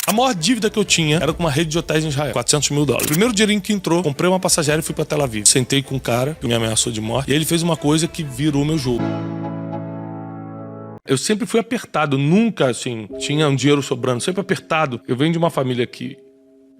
A maior dívida que eu tinha era com uma rede de hotéis em Israel, $400 mil. Primeiro dinheirinho que entrou, comprei uma passageira e fui pra Tel Aviv. Sentei com um cara que me ameaçou de morte e ele fez uma coisa que virou meu jogo. Eu sempre fui apertado, nunca, assim, tinha um dinheiro sobrando, sempre apertado. Eu venho de uma família que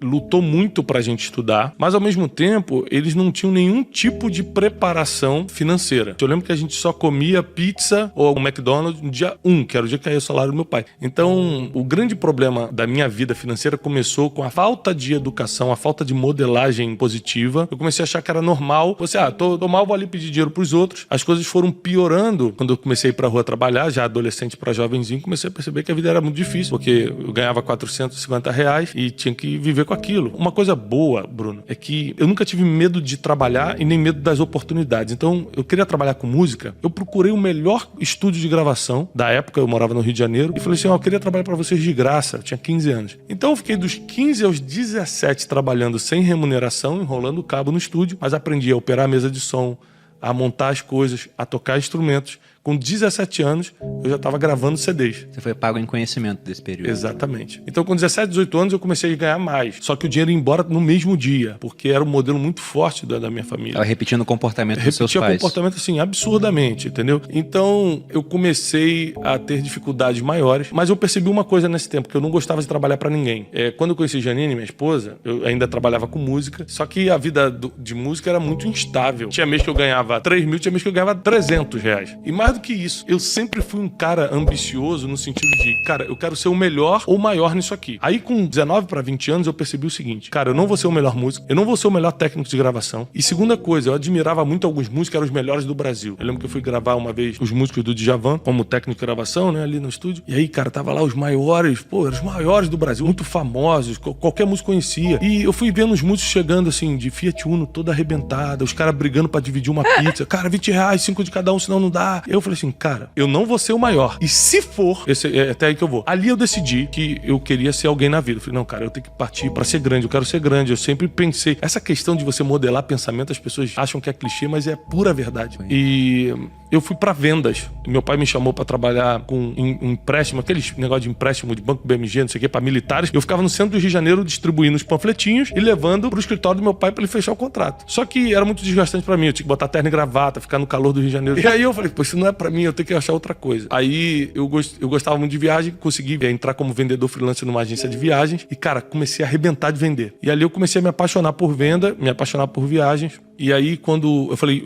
lutou muito pra gente estudar, mas ao mesmo tempo eles não tinham nenhum tipo de preparação financeira. Eu lembro que a gente só comia pizza ou um McDonald's no dia 1, que era o dia que caía o salário do meu pai. Então, o grande problema da minha vida financeira começou com a falta de educação, a falta de modelagem positiva. Eu comecei a achar que era normal. Tô mal, vou ali pedir dinheiro pros outros. As coisas foram piorando quando eu comecei a ir pra rua trabalhar, já adolescente pra jovenzinho, comecei a perceber que a vida era muito difícil, porque eu ganhava R$450 e tinha que viver com aquilo. Uma coisa boa, Bruno, é que eu nunca tive medo de trabalhar e nem medo das oportunidades. Então, eu queria trabalhar com música, eu procurei o melhor estúdio de gravação da época, eu morava no Rio de Janeiro, e falei assim, eu queria trabalhar pra vocês de graça. Eu tinha 15 anos. Então, eu fiquei dos 15 aos 17 trabalhando sem remuneração, enrolando o cabo no estúdio, mas aprendi a operar a mesa de som, a montar as coisas, a tocar instrumentos. Com 17 anos, eu já estava gravando CDs. Você foi pago em conhecimento desse período. Exatamente. Então, com 17, 18 anos, eu comecei a ganhar mais. Só que o dinheiro ia embora no mesmo dia, porque era um modelo muito forte da minha família. Ela repetindo o comportamento dos seus pais. Repetia o comportamento, assim, absurdamente, entendeu? Então, eu comecei a ter dificuldades maiores, mas eu percebi uma coisa nesse tempo, que eu não gostava de trabalhar para ninguém. Quando eu conheci Janine, minha esposa, eu ainda trabalhava com música, só que a vida de música era muito instável. Tinha mês que eu ganhava 3 mil, tinha mês que eu ganhava R$300. E mais do que isso, eu sempre fui um cara ambicioso no sentido de, cara, eu quero ser o melhor ou maior nisso aqui. Aí com 19 para 20 anos eu percebi o seguinte, cara, eu não vou ser o melhor músico, eu não vou ser o melhor técnico de gravação. E segunda coisa, eu admirava muito alguns músicos que eram os melhores do Brasil. Eu lembro que eu fui gravar uma vez os músicos do Djavan como técnico de gravação, né, ali no estúdio. E aí, cara, tava lá os maiores, eram os maiores do Brasil, muito famosos, qualquer músico conhecia. E eu fui vendo os músicos chegando assim, de Fiat Uno toda arrebentada, os caras brigando pra dividir uma pizza. Cara, R$20, 5 de cada um, senão não dá. Eu falei assim, cara, eu não vou ser o maior. E se for, é até aí que eu vou. Ali eu decidi que eu queria ser alguém na vida. Eu falei, não, cara, eu tenho que partir pra ser grande, eu quero ser grande. Eu sempre pensei, essa questão de você modelar pensamento, as pessoas acham que é clichê, mas é pura verdade. E eu fui pra vendas. Meu pai me chamou pra trabalhar com empréstimo, aqueles negócio de empréstimo de banco BMG, não sei o que, pra militares. Eu ficava no centro do Rio de Janeiro distribuindo os panfletinhos e levando pro escritório do meu pai pra ele fechar o contrato. Só que era muito desgastante pra mim, eu tinha que botar terno e gravata, ficar no calor do Rio de Janeiro. E aí eu falei, pô, isso não é pra mim, eu tenho que achar outra coisa. Aí eu gostava muito de viagem, consegui entrar como vendedor freelancer numa agência de viagens e, cara, comecei a arrebentar de vender. E ali eu comecei a me apaixonar por venda, me apaixonar por viagens. E aí, quando eu falei,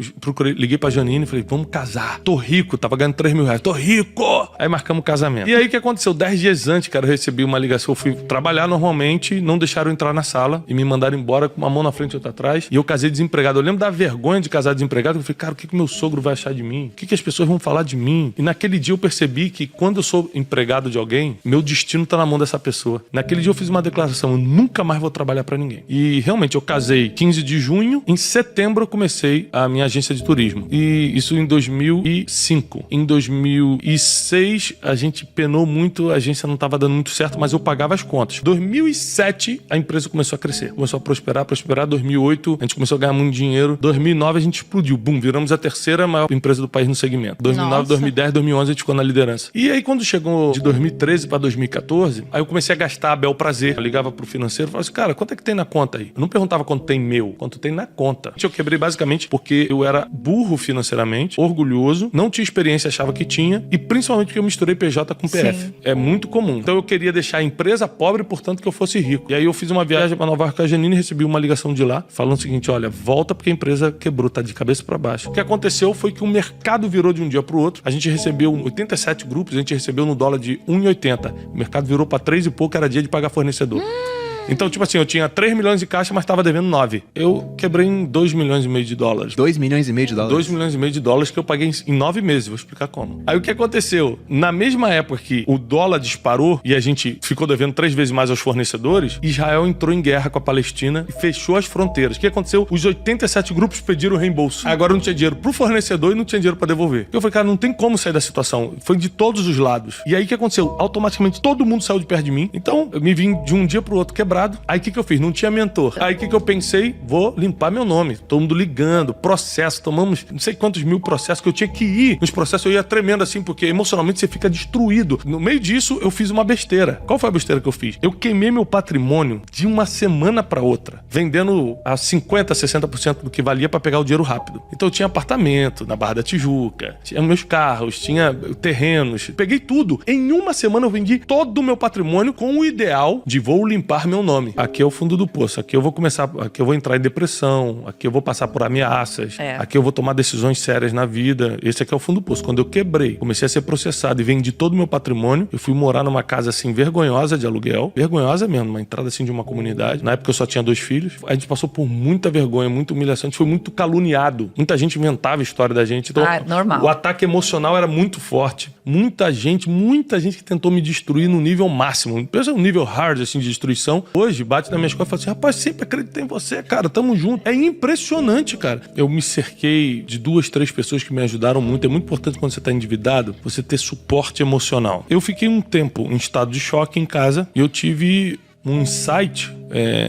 liguei pra Janine e falei, vamos casar. Tô rico, tava ganhando R$3 mil. Tô rico! Aí marcamos o casamento. E aí, o que aconteceu? 10 dias antes, cara, eu recebi uma ligação. Eu fui trabalhar normalmente, não deixaram eu entrar na sala e me mandaram embora com uma mão na frente e outra atrás. E eu casei desempregado. Eu lembro da vergonha de casar desempregado. Eu falei, cara, o que meu sogro vai achar de mim? O que as pessoas vão falar de mim? E naquele dia eu percebi que quando eu sou empregado de alguém, meu destino tá na mão dessa pessoa. Naquele dia eu fiz uma declaração, eu nunca mais vou trabalhar pra ninguém. E realmente eu casei 15 de junho, em setembro eu comecei a minha agência de turismo. E isso em 2005. Em 2006 a gente penou muito, a agência não estava dando muito certo, mas eu pagava as contas. 2007 a empresa começou a crescer, começou a prosperar. 2008 a gente começou a ganhar muito dinheiro. 2009 a gente explodiu, bum, viramos a terceira maior empresa do país no segmento. 2009, Nossa. 2010, 2011 a gente ficou na liderança. E aí quando chegou de 2013 para 2014, aí eu comecei a gastar a bel prazer. Eu ligava pro financeiro e falava assim, cara, quanto é que tem na conta aí? Eu não perguntava quanto tem meu, quanto tem na conta. Eu quebrei basicamente porque eu era burro financeiramente, orgulhoso, não tinha experiência, achava que tinha, e principalmente porque eu misturei PJ com PF. Sim. É muito comum. Então eu queria deixar a empresa pobre, portanto que eu fosse rico. E aí eu fiz uma viagem para Nova York com a Janine e recebi uma ligação de lá, falando o seguinte, olha, volta porque a empresa quebrou, tá de cabeça para baixo. O que aconteceu foi que o mercado virou de um dia pro outro. A gente recebeu 87 grupos, a gente recebeu no dólar de 1,80. O mercado virou para 3 e pouco, era dia de pagar fornecedor. Então, tipo assim, eu tinha 3 milhões de caixa, mas tava devendo 9. Eu quebrei em 2 milhões e meio de dólares. 2 milhões e meio de dólares? 2 milhões e meio de dólares que eu paguei em 9 meses, vou explicar como. Aí o que aconteceu? Na mesma época que o dólar disparou e a gente ficou devendo 3 vezes mais aos fornecedores, Israel entrou em guerra com a Palestina e fechou as fronteiras. O que aconteceu? Os 87 grupos pediram reembolso. Agora não tinha dinheiro pro fornecedor e não tinha dinheiro pra devolver. Eu falei, cara, não tem como sair da situação. Foi de todos os lados. E aí o que aconteceu? Automaticamente todo mundo saiu de perto de mim. Então eu me vim de um dia pro outro quebrado. quebrado. Aí o que eu fiz? Não tinha mentor. Aí o que eu pensei? Vou limpar meu nome. Todo mundo ligando, processo. Tomamos não sei quantos mil processos que eu tinha que ir. Nos processos eu ia tremendo assim, porque emocionalmente você fica destruído. No meio disso, eu fiz uma besteira. Qual foi a besteira que eu fiz? Eu queimei meu patrimônio de uma semana pra outra, vendendo a 50%, 60% do que valia pra pegar o dinheiro rápido. Então eu tinha apartamento na Barra da Tijuca, tinha meus carros, tinha terrenos. Peguei tudo. Em uma semana eu vendi todo o meu patrimônio com o ideal de vou limpar meu nome. Aqui é o fundo do poço. Aqui eu vou começar, aqui eu vou entrar em depressão, aqui eu vou passar por ameaças, aqui eu vou tomar decisões sérias na vida. Esse aqui é o fundo do poço. Quando eu quebrei, comecei a ser processado e vendi todo o meu patrimônio, eu fui morar numa casa assim vergonhosa de aluguel, vergonhosa mesmo, uma entrada assim de uma comunidade. Na época eu só tinha 2 filhos. A gente passou por muita vergonha, muita humilhação, a gente foi muito caluniado. Muita gente inventava a história da gente. Então, normal. O ataque emocional era muito forte. Muita gente que tentou me destruir no nível máximo. Pensa um nível hard assim de destruição. Hoje bate na minha escola e fala assim: rapaz, sempre acreditei em você, cara, tamo junto. É impressionante, cara. Eu me cerquei de 2, 3 pessoas que me ajudaram muito. É muito importante quando você tá endividado, você ter suporte emocional. Eu fiquei um tempo em estado de choque em casa e eu tive um insight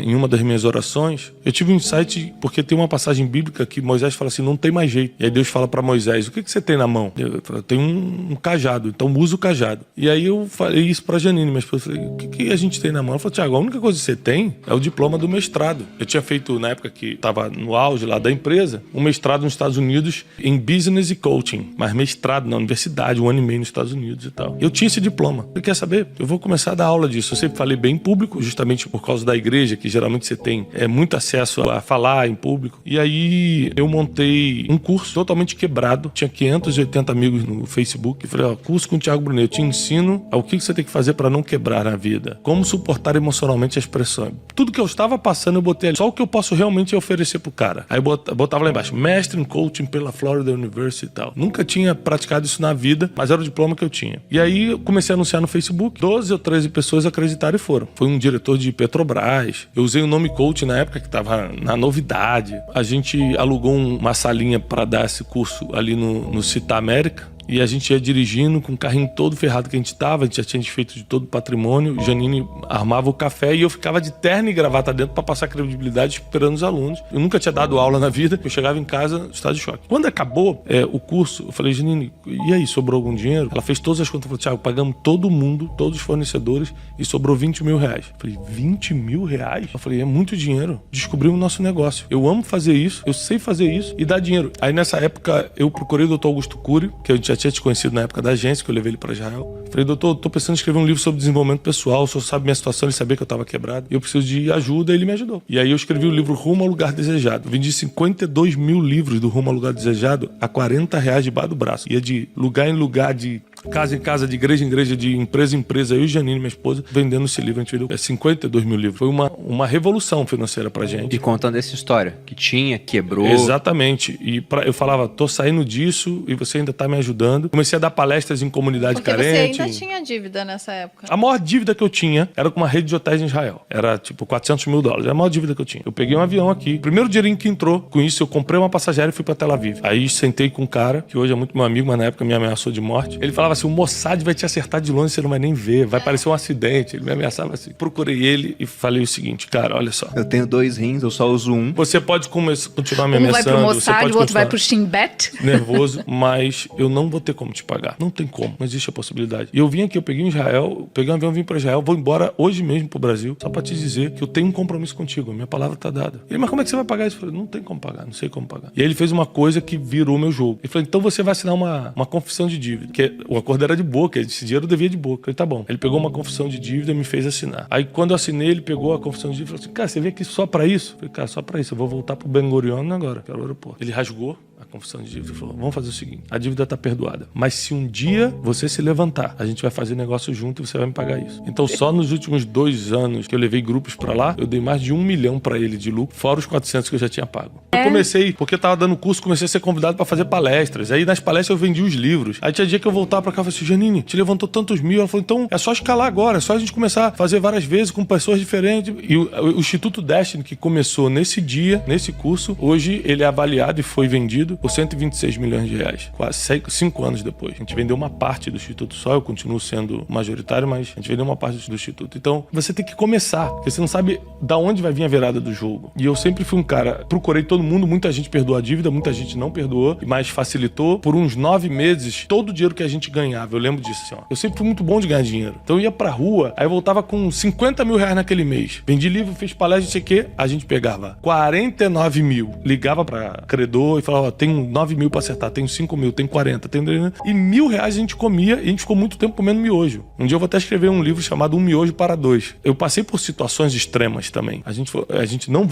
em uma das minhas orações. Eu tive um insight porque tem uma passagem bíblica que Moisés fala assim: não tem mais jeito. E aí Deus fala pra Moisés: o que você tem na mão? Eu tenho um cajado, então usa o cajado. E aí eu falei isso pra Janine, mas eu falei: o que a gente tem na mão? Ela falou: Thiago, a única coisa que você tem é o diploma do mestrado. Eu tinha feito, na época que tava no auge lá da empresa, um mestrado nos Estados Unidos em Business e Coaching, mas mestrado na universidade, 1 ano e meio nos Estados Unidos e tal. Eu tinha esse diploma. Você quer saber? Eu vou começar a dar aula disso. Eu sempre falei bem em público, justamente por causa da igreja, que geralmente você tem muito acesso a falar em público. E aí eu montei um curso totalmente quebrado. Tinha 580 amigos no Facebook. E falei: curso com o Thiago Brunet. Eu te ensino o que você tem que fazer para não quebrar na vida. Como suportar emocionalmente as pressões. Tudo que eu estava passando eu botei ali. Só o que eu posso realmente oferecer pro cara. Aí eu botava lá embaixo: mestre em coaching pela Florida University e tal. Nunca tinha praticado isso na vida, mas era o diploma que eu tinha. E aí eu comecei a anunciar no Facebook. 12 ou 13 pessoas acreditaram e foram. Foi um diretor de Petrobras. Eu usei o nome coach na época que estava na novidade. A gente alugou uma salinha para dar esse curso ali no Citar América. E a gente ia dirigindo com o carrinho todo ferrado que a gente tava. A gente já tinha desfeito de todo o patrimônio. Janine armava o café e eu ficava de terno e gravata dentro para passar credibilidade esperando os alunos. Eu nunca tinha dado aula na vida. Eu chegava em casa, estado de choque. Quando acabou o curso, eu falei: Janine, e aí, sobrou algum dinheiro? Ela fez todas as contas. Falou: Thiago, pagamos todo mundo, todos os fornecedores, e sobrou 20 mil reais. Eu falei: 20 mil reais? Eu falei: é muito dinheiro. Descobrimos o nosso negócio. Eu amo fazer isso, eu sei fazer isso e dar dinheiro. Aí nessa época eu procurei o Dr. Augusto Cury, que a gente já tinha te conhecido na época da agência, que eu levei ele para Israel. Falei: doutor, tô pensando em escrever um livro sobre desenvolvimento pessoal. O senhor sabe minha situação, ele sabia que eu tava quebrado. E eu preciso de ajuda, e ele me ajudou. E aí eu escrevi o livro Rumo ao Lugar Desejado. Vendi 52 mil livros do Rumo ao Lugar Desejado a R$40 debaixo do braço. Ia de lugar em lugar, de casa em casa, de igreja em igreja, de empresa em empresa. Eu e Janine, minha esposa, vendendo esse livro. A gente vendeu 52 mil livros. Foi uma revolução financeira pra gente. E contando essa história, que quebrou. Exatamente. E eu falava: tô saindo disso e você ainda tá me ajudando. Comecei a dar palestras em comunidade carente. Você ainda tinha dívida nessa época? A maior dívida que eu tinha era com uma rede de hotéis em Israel. Era tipo $400 mil. Era a maior dívida que eu tinha. Eu peguei um avião aqui. Primeiro dinheirinho que entrou, com isso eu comprei uma passageira e fui pra Tel Aviv. Aí sentei com um cara, que hoje é muito meu amigo, mas na época me ameaçou de morte. Ele falava assim: o Mossad vai te acertar de longe, você não vai nem ver. Vai parecer um acidente. Ele me ameaçava assim. Procurei ele e falei o seguinte: cara, olha só. Eu tenho 2 rins, eu só uso um. Você pode continuar me ameaçando. Um vai pro Mossad, o outro vai pro Shin Bet. Nervoso, mas eu não vou ter como te pagar. Não tem como, não existe a possibilidade. E eu vim aqui, eu peguei em Israel, peguei um avião, vim pra Israel, vou embora hoje mesmo pro Brasil, só pra te dizer que eu tenho um compromisso contigo, a minha palavra tá dada. Ele: mas como é que você vai pagar isso? Eu falei: não tem como pagar, não sei como pagar. E aí ele fez uma coisa que virou meu jogo. Ele falou: então você vai assinar uma confissão de dívida, que o acordo era de boca, esse dinheiro eu devia de boca. Eu falei: tá bom. Ele pegou uma confissão de dívida e me fez assinar. Aí quando eu assinei, ele pegou a confissão de dívida e falou assim: cara, você veio aqui só pra isso? Eu falei: cara, só pra isso, eu vou voltar pro Ben Gurion agora, que era o aeroporto. Ele rasgou a confissão de dívida e falou: vamos fazer o seguinte, a dívida tá perdoada, mas se um dia você se levantar, a gente vai fazer negócio junto e você vai me pagar isso. Então só nos últimos 2 anos que eu levei grupos pra lá, eu dei mais de 1 milhão pra ele de lucro, fora os 400 que eu já tinha pago. Eu comecei, porque eu tava dando curso, comecei a ser convidado pra fazer palestras. Aí nas palestras eu vendi os livros. Aí tinha dia que eu voltava pra cá e falei assim: Janine, te levantou tantos mil. Ela falou: então é só escalar agora, é só a gente começar a fazer várias vezes com pessoas diferentes. E o Instituto Destiny, que começou nesse dia, nesse curso, hoje ele é avaliado e foi vendido vendido por 126 milhões de reais, quase 5 anos depois. A gente vendeu uma parte do Instituto só, eu continuo sendo majoritário, mas a gente vendeu uma parte do Instituto. Então, você tem que começar, porque você não sabe da onde vai vir a virada do jogo. E eu sempre fui um cara, procurei todo mundo, muita gente perdoou a dívida, muita gente não perdoou, mas facilitou. Por uns 9 meses, todo o dinheiro que a gente ganhava, eu lembro disso, assim, ó. Eu sempre fui muito bom de ganhar dinheiro. Então eu ia pra rua, aí eu voltava com 50 mil reais naquele mês. Vendi livro, fiz palestra, não sei o quê, a gente pegava 49 mil. Ligava pra credor e falava, ó, tenho 9 mil pra acertar, tenho 5 mil, tenho 40, tenho... E R$1.000 a gente comia e a gente ficou muito tempo comendo miojo. Um dia eu vou até escrever um livro chamado Um Miojo para Dois. Eu passei por situações extremas também. A gente não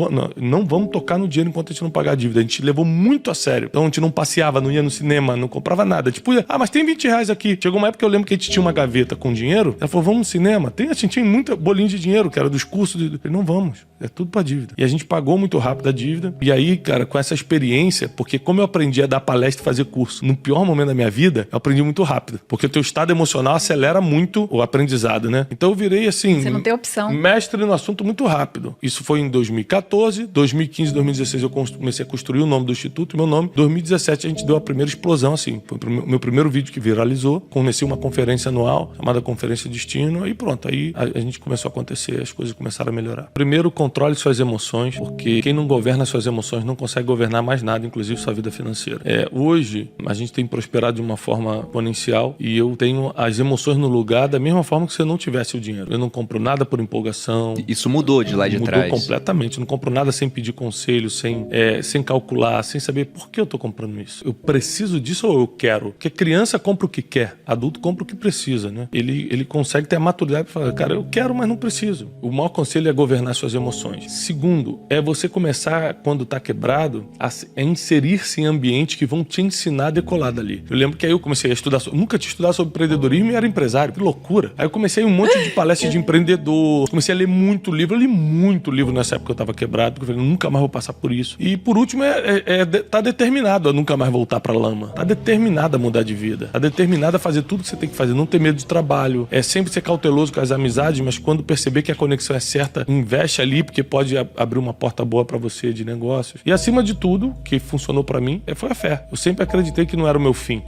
vamos tocar no dinheiro enquanto a gente não pagar a dívida. A gente levou muito a sério. Então a gente não passeava, não ia no cinema, não comprava nada. Tipo, mas tem R$20 aqui. Chegou uma época que eu lembro que a gente tinha uma gaveta com dinheiro. Ela falou, vamos no cinema. A gente tinha muita bolinha de dinheiro, que era dos cursos. Eu falei, não vamos. É tudo pra dívida. E a gente pagou muito rápido a dívida. E aí, cara, com essa experiência, porque como eu aprendi a dar palestra e fazer curso no pior momento da minha vida, eu aprendi muito rápido. Porque o teu estado emocional acelera muito o aprendizado, né? Então eu virei assim... Você não tem opção. Mestre no assunto muito rápido. Isso foi em 2014, 2015, 2016 eu comecei a construir o nome do Instituto, meu nome. Em 2017 a gente deu a primeira explosão, assim. Foi o meu primeiro vídeo que viralizou. Comecei uma conferência anual, chamada Conferência Destino, e pronto. Aí a gente começou a acontecer, as coisas começaram a melhorar. Primeiro, controle suas emoções, porque quem não governa suas emoções não consegue governar mais nada, inclusive sua vida financeira. Hoje, a gente tem prosperado de uma forma exponencial e eu tenho as emoções no lugar da mesma forma que se eu não tivesse o dinheiro. Eu não compro nada por empolgação. Isso mudou de lá de trás. Mudou completamente. Eu não compro nada sem pedir conselho, sem calcular, sem saber por que eu tô comprando isso. Eu preciso disso ou eu quero? Porque criança compra o que quer, adulto compra o que precisa, né? Ele consegue ter a maturidade para falar, cara, eu quero, mas não preciso. O maior conselho é governar suas emoções. Segundo, é você começar, quando tá quebrado, a inserir-se em ambientes que vão te ensinar a decolar dali. Eu lembro que aí eu comecei a estudar, nunca tinha estudado sobre empreendedorismo e era empresário, que loucura. Aí eu comecei um monte de palestras de empreendedor, comecei a ler muito livro, eu li muito livro nessa época que eu tava quebrado, porque eu falei, nunca mais vou passar por isso. E por último, tá determinado a nunca mais voltar pra lama. Tá determinado a mudar de vida. Tá determinado a fazer tudo que você tem que fazer, não ter medo de trabalho. É sempre ser cauteloso com as amizades, mas quando perceber que a conexão é certa, investe ali, porque pode abrir uma porta boa pra você de negócios. E acima de tudo, que funcionou pra mim, foi a fé. Eu sempre acreditei que não era o meu fim.